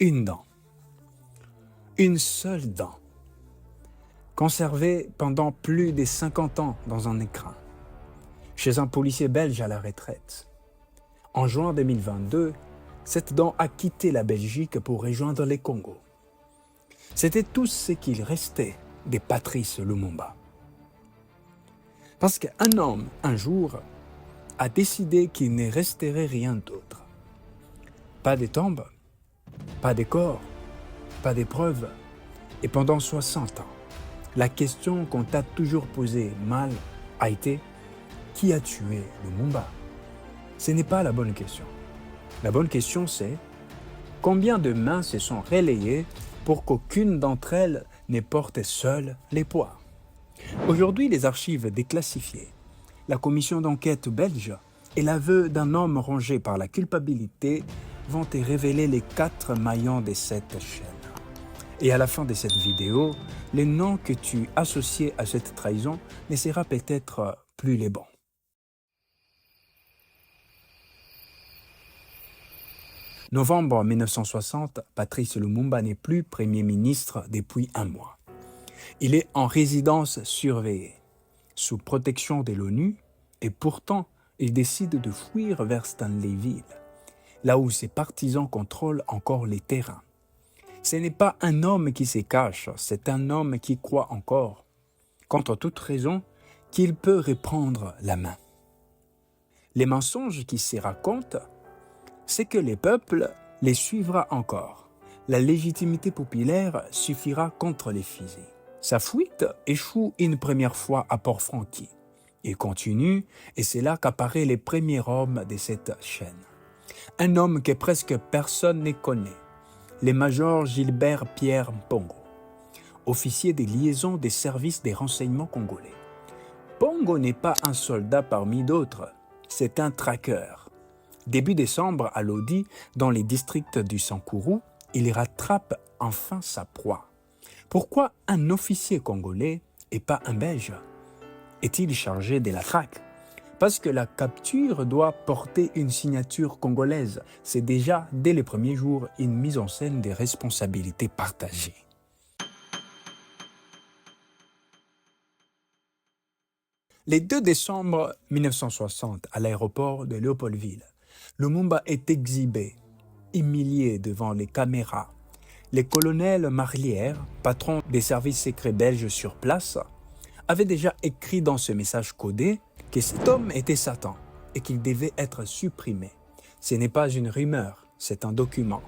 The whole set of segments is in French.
une dent. Une seule dent, conservée pendant plus de 50 ans dans un écrin, chez un policier belge à la retraite. En juin 2022, cette dent a quitté la Belgique pour rejoindre le Congo. C'était tout ce qu'il restait de Patrice Lumumba. Parce qu'un homme, un jour, a décidé qu'il ne resterait rien d'autre. Pas de tombe, pas de corps, pas de preuves. Et pendant 60 ans, la question qu'on t'a toujours posée mal a été « Qui a tué Lumumba ?» Ce n'est pas la bonne question. La bonne question c'est « Combien de mains se sont relayées pour qu'aucune d'entre elles ne porte seule les poids ?» Aujourd'hui, les archives déclassifiées, la commission d'enquête belge et l'aveu d'un homme rongé par la culpabilité vont te révéler les 4 maillons de cette chaîne. Et à la fin de cette vidéo, le nom que tu associais à cette trahison ne sera peut-être plus les bons. Novembre 1960, Patrice Lumumba n'est plus Premier ministre depuis un mois. Il est en résidence surveillée, sous protection de l'ONU, et pourtant, il décide de fuir vers Stanleyville, là où ses partisans contrôlent encore les terrains. Ce n'est pas un homme qui se cache, c'est un homme qui croit encore, contre toute raison, qu'il peut reprendre la main. Les mensonges qui se racontent, c'est que le peuple les suivra encore. La légitimité populaire suffira contre les fusils. Sa fuite échoue une première fois à Port-Franqui. Il continue et c'est là qu'apparaît le premier homme de cette chaîne. Un homme que presque personne ne connaît. Le major Gilbert Pierre Mpongo, officier des liaisons des services des renseignements congolais. Mpongo n'est pas un soldat parmi d'autres, c'est un traqueur. Début décembre, à Lodi, dans les districts du Sankourou, il rattrape enfin sa proie. Pourquoi un officier congolais et pas un Belge est-il chargé de la traque? Parce que la capture doit porter une signature congolaise. C'est déjà, dès les premiers jours, une mise en scène des responsabilités partagées. Le 2 décembre 1960, à l'aéroport de Léopoldville, Lumumba est exhibé, humilié devant les caméras. Le colonel Marlière, patron des services secrets belges sur place, avait déjà écrit dans ce message codé que cet homme était Satan et qu'il devait être supprimé. Ce n'est pas une rumeur, c'est un document.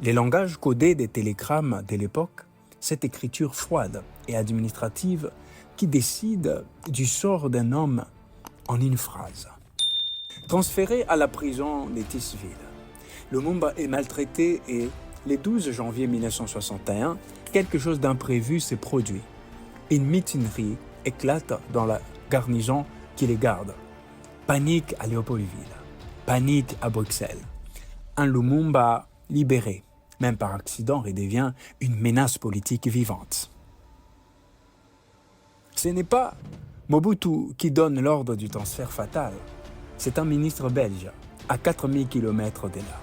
Les langages codés des télégrammes de l'époque, cette écriture froide et administrative qui décide du sort d'un homme en une phrase. Transféré à la prison de Tisville, Lumumba est maltraité et le 12 janvier 1961, quelque chose d'imprévu s'est produit. Une mutinerie éclate dans la garnison qui les garde. Panique à Léopoldville, panique à Bruxelles. Un Lumumba libéré, même par accident, redevient une menace politique vivante. Ce n'est pas Mobutu qui donne l'ordre du transfert fatal. C'est un ministre belge, à 4000 km de là.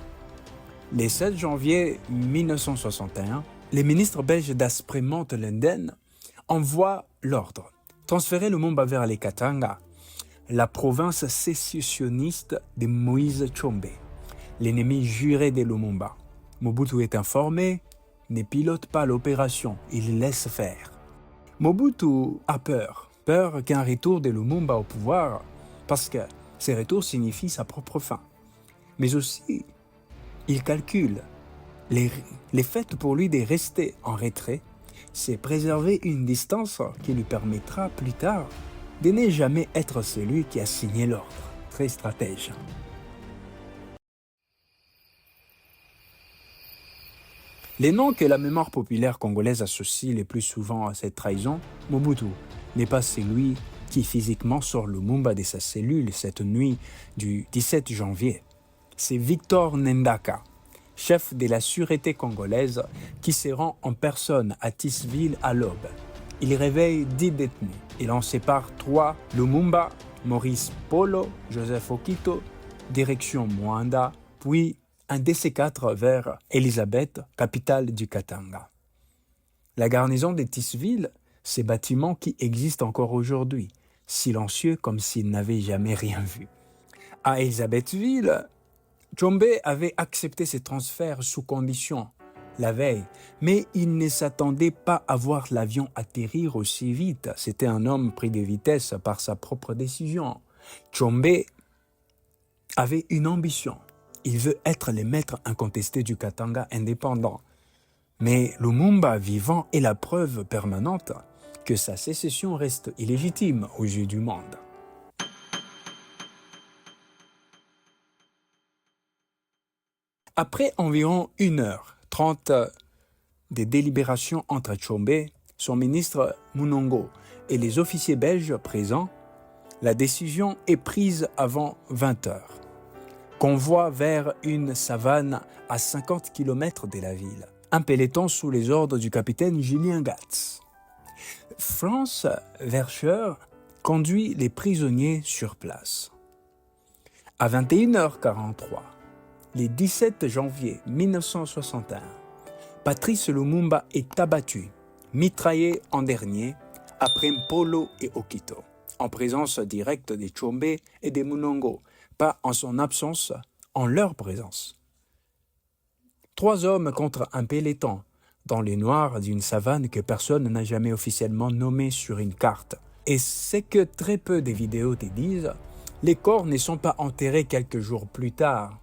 Le 7 janvier 1961, le ministre belge d'Aspre Montelinden envoie l'ordre. Transférer Lumumba vers les Katanga, la province sécessionniste de Moïse Tshombe, l'ennemi juré de Lumumba. Mobutu est informé, ne pilote pas l'opération, il laisse faire. Mobutu a peur qu'un retour de Lumumba au pouvoir, parce que ce retour signifie sa propre fin. Mais aussi, il calcule les faits pour lui de rester en retrait, c'est préserver une distance qui lui permettra plus tard de ne jamais être celui qui a signé l'ordre. Très stratège. Les noms que la mémoire populaire congolaise associe le plus souvent à cette trahison, Mobutu, n'est pas celui qui physiquement sort Lumumba de sa cellule cette nuit du 17 janvier. C'est Victor Ndaka, chef de la sûreté congolaise, qui se rend en personne à Tisville à l'aube. Il réveille 10 détenus. Il en sépare 3, Lumumba, Maurice Polo, Joseph Okito, direction Mwanda, puis un DC-4 vers Elisabeth, capitale du Katanga. La garnison de Tisville, ces bâtiments qui existent encore aujourd'hui, silencieux comme s'ils n'avaient jamais rien vu. À Elisabethville, Tshombe avait accepté ces transferts sous condition la veille, mais il ne s'attendait pas à voir l'avion atterrir aussi vite. C'était un homme pris de vitesse par sa propre décision. Tshombe avait une ambition. Il veut être le maître incontesté du Katanga indépendant. Mais Lumumba vivant est la preuve permanente que sa sécession reste illégitime aux yeux du monde. Après environ 1h30 de délibérations entre Tshombe, son ministre Munongo et les officiers belges présents, la décision est prise avant 20h. Convoi vers une savane à 50 km de la ville. Un peloton sous les ordres du capitaine Julien Gatz. Franz Verscher conduit les prisonniers sur place. À 21h43, le 17 janvier 1961, Patrice Lumumba est abattu, mitraillé en dernier, après Mpolo et Okito, en présence directe de Tshombe et de Munongo, pas en son absence, en leur présence. 3 hommes contre un peloton, dans les noirs d'une savane que personne n'a jamais officiellement nommée sur une carte. Et c'est que très peu de vidéos te disent, les corps ne sont pas enterrés quelques jours plus tard.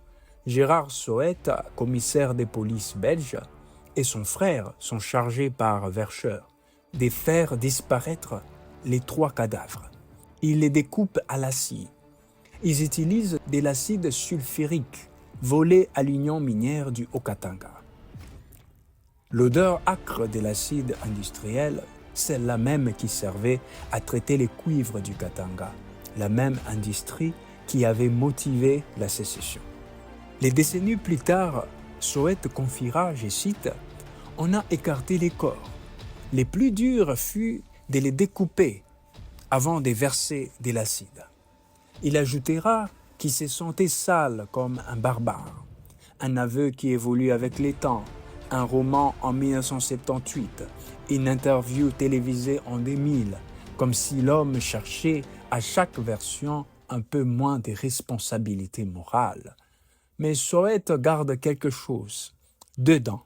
Gérard Soët, commissaire de police belge, et son frère sont chargés par Verscher de faire disparaître les 3 cadavres. Ils les découpent à la scie. Ils utilisent de l'acide sulfurique volé à l'union minière du Haut-Katanga. L'odeur âcre de l'acide industriel, c'est la même qui servait à traiter les cuivres du Katanga, la même industrie qui avait motivé la sécession. Les décennies plus tard, Soët confiera, je cite, « On a écarté les corps. Le plus dur fut de les découper avant de verser de l'acide. » Il ajoutera qu'il se sentait sale comme un barbare. Un aveu qui évolue avec les temps, un roman en 1978, une interview télévisée en 2000, comme si l'homme cherchait à chaque version un peu moins de responsabilité morale. Mais Soët garde quelque chose dedans,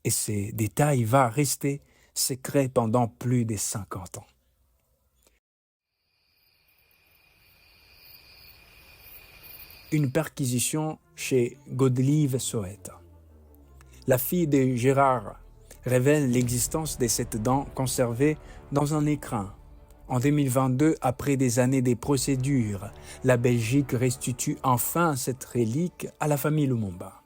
et ce détail va rester secret pendant plus de 50 ans. Une perquisition chez Godelieve Soët. La fille de Gérard révèle l'existence de cette dent conservée dans un écrin. En 2022, après des années de procédures, la Belgique restitue enfin cette relique à la famille Lumumba.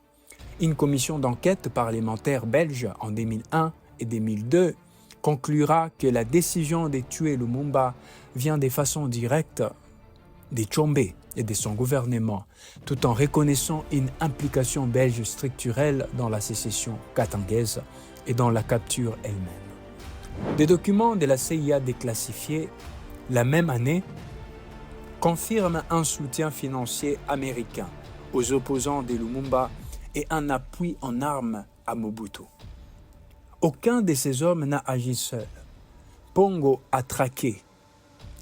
Une commission d'enquête parlementaire belge en 2001 et 2002 conclura que la décision de tuer Lumumba vient de façon directe de Tshombe et de son gouvernement, tout en reconnaissant une implication belge structurelle dans la sécession katangaise et dans la capture elle-même. Des documents de la CIA déclassifiés la même année confirment un soutien financier américain aux opposants de Lumumba et un appui en armes à Mobutu. Aucun de ces hommes n'a agi seul. Pongo a traqué,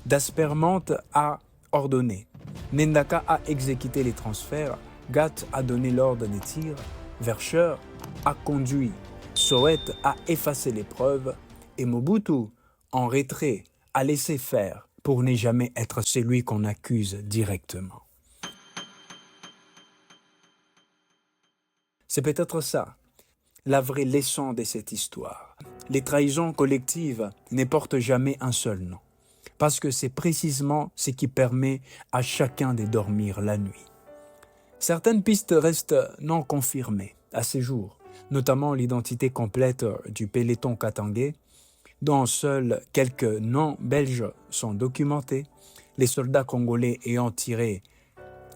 Daspermante a ordonné, Nendaka a exécuté les transferts, Gat a donné l'ordre de tir, Verscher a conduit, Soët a effacé les preuves et Mobutu, en retrait, a laissé faire pour ne jamais être celui qu'on accuse directement. C'est peut-être ça, la vraie leçon de cette histoire. Les trahisons collectives ne portent jamais un seul nom, parce que c'est précisément ce qui permet à chacun de dormir la nuit. Certaines pistes restent non confirmées à ce jour, notamment l'identité complète du peloton katangais, dont seuls quelques noms belges sont documentés, les soldats congolais ayant tiré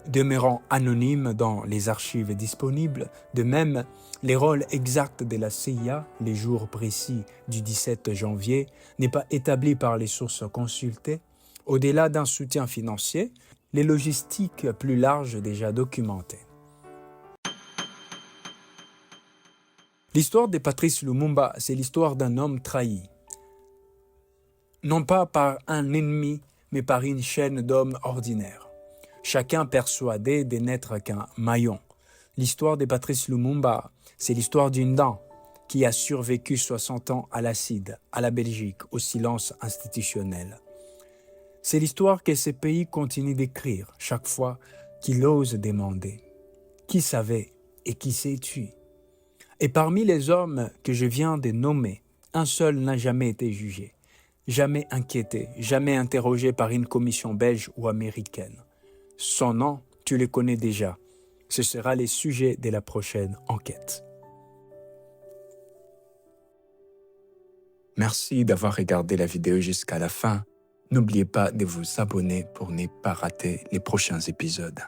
demeurant anonymes dans les archives disponibles. De même, les rôles exacts de la CIA, les jours précis du 17 janvier, n'est pas établi par les sources consultées. Au-delà d'un soutien financier, les logistiques plus larges déjà documentées. L'histoire de Patrice Lumumba, c'est l'histoire d'un homme trahi. Non pas par un ennemi, mais par une chaîne d'hommes ordinaires. Chacun persuadé de n'être qu'un maillon. L'histoire de Patrice Lumumba, c'est l'histoire d'une dent qui a survécu 60 ans à l'acide, à la Belgique, au silence institutionnel. C'est l'histoire que ces pays continuent d'écrire chaque fois qu'ils osent demander qui savait et qui s'est tué. Et parmi les hommes que je viens de nommer, un seul n'a jamais été jugé, jamais inquiété, jamais interrogé par une commission belge ou américaine. Son nom, tu le connais déjà. Ce sera le sujet de la prochaine enquête. Merci d'avoir regardé la vidéo jusqu'à la fin. N'oubliez pas de vous abonner pour ne pas rater les prochains épisodes.